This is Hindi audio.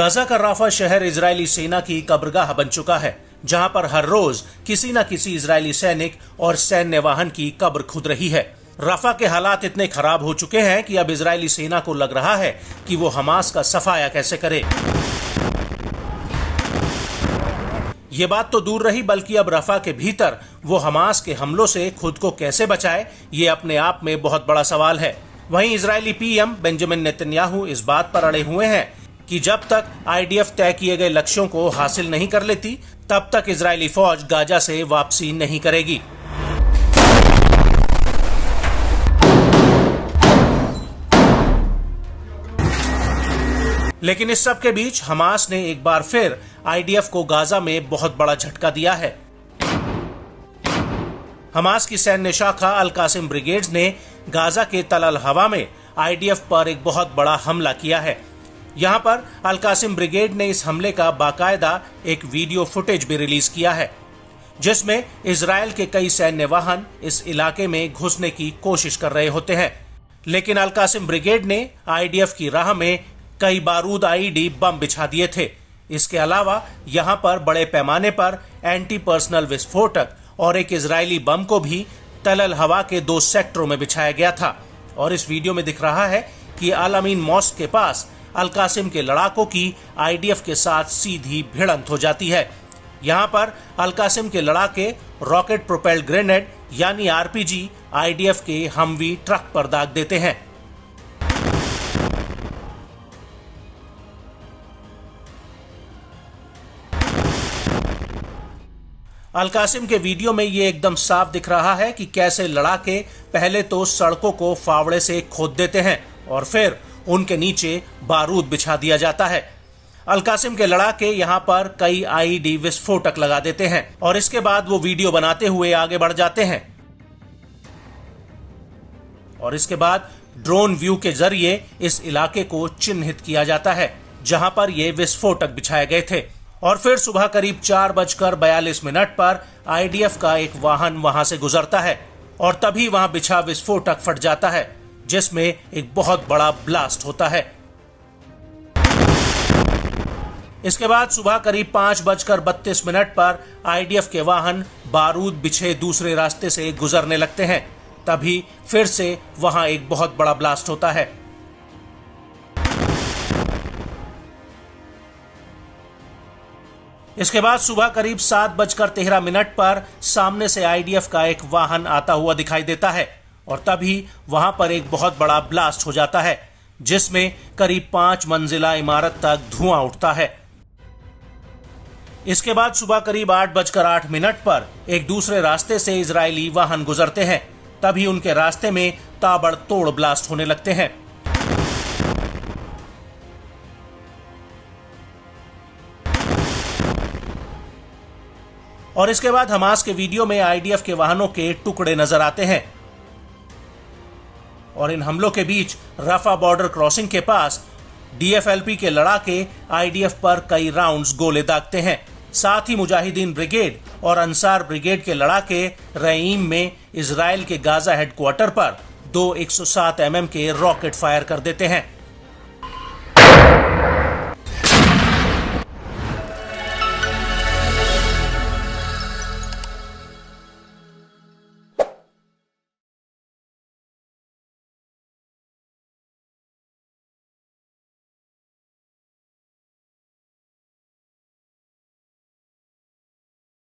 गाजा का राफा शहर इजरायली सेना की कब्रगाह बन चुका है, जहां पर हर रोज किसी न किसी इजरायली सैनिक और सैन्य वाहन की कब्र खुद रही है। राफा के हालात इतने खराब हो चुके हैं कि अब इजरायली सेना को लग रहा है कि वो हमास का सफाया कैसे करे। ये बात तो दूर रही, बल्कि अब रफा के भीतर वो हमास के हमलों से खुद को कैसे बचाए, ये अपने आप में बहुत बड़ा सवाल है। वहीं इजरायली पीएम बेंजामिन नेतन्याहू इस बात पर अड़े हुए हैं कि जब तक आईडीएफ तय किए गए लक्ष्यों को हासिल नहीं कर लेती, तब तक इजरायली फौज गाजा से वापसी नहीं करेगी। लेकिन इस सब के बीच हमास ने एक बार फिर आईडीएफ को गाजा में बहुत बड़ा झटका दिया है। हमास की सैन्य शाखा अल कासिम ब्रिगेड्स ने गाजा के तल अल हवा में आईडीएफ पर एक बहुत बड़ा हमला किया है। यहां पर अल कासिम ब्रिगेड ने इस हमले का बाकायदा एक वीडियो फुटेज भी रिलीज किया है, जिसमें इजरायल के कई सैन्य वाहन इस इलाके में घुसने की कोशिश कर रहे होते हैं। लेकिन अल कासिम ब्रिगेड ने आईडीएफ की राह में कई बारूद आईईडी बम बिछा दिए थे। इसके अलावा यहां पर बड़े पैमाने पर एंटी पर्सनल विस्फोटक और एक इजरायली बम को भी तल अल हवा के 2 सेक्टरों में बिछाया गया था। और इस वीडियो में दिख रहा है कि अल अमीन मॉस्क के पास अल कासिम के लड़ाकों की आईडीएफ के साथ सीधी भिड़ंत हो जाती है। यहां पर अल कासिम के लड़ाके रॉकेट प्रोपेल्ड ग्रेनेड यानी आरपीजी आईडीएफ के हमवी ट्रक पर दाग देते हैं। अल कासिम के वीडियो में ये एकदम साफ दिख रहा है कि कैसे लड़ाके पहले तो सड़कों को फावड़े से खोद देते हैं और फिर उनके नीचे बारूद बिछा दिया जाता है। अल कासिम के लड़ाके यहाँ पर कई आईईडी विस्फोटक लगा देते हैं और इसके बाद वो वीडियो बनाते हुए आगे बढ़ जाते हैं और इसके बाद ड्रोन व्यू के जरिए इस इलाके को चिन्हित किया जाता है जहां पर ये विस्फोटक बिछाए गए थे। और फिर सुबह करीब 4:42 पर आईडीएफ का एक वाहन वहां से गुजरता है और तभी वहां बिछा विस्फोटक फट जाता है, जिसमें एक बहुत बड़ा ब्लास्ट होता है। इसके बाद सुबह करीब 5:32 पर आईडीएफ के वाहन बारूद बिछे दूसरे रास्ते से गुजरने लगते हैं। तभी फिर से वहां एक बहुत बड़ा ब्लास्ट होता है। इसके बाद सुबह करीब 7:13 पर सामने से आईडीएफ का एक वाहन आता हुआ दिखाई देता है और तभी वहां पर एक बहुत बड़ा ब्लास्ट हो जाता है, जिसमें करीब 5 मंजिला इमारत तक धुआं उठता है। इसके बाद सुबह करीब 8:08 पर एक दूसरे रास्ते से इजरायली वाहन गुजरते हैं। तभी उनके रास्ते में ताबड़तोड़ ब्लास्ट होने लगते हैं। और इसके बाद हमास के वीडियो में आईडीएफ के वाहनों के टुकड़े नजर आते हैं और इन हमलों के बीच रफा बॉर्डर क्रॉसिंग के पास डीएफएलपी के लड़ाके आईडीएफ पर कई राउंड्स गोले दागते हैं। साथ ही मुजाहिदीन ब्रिगेड और अंसार ब्रिगेड के लड़ाके रईम में इजरायल के गाजा हेडक्वार्टर पर 2 107 mm के रॉकेट फायर कर देते हैं।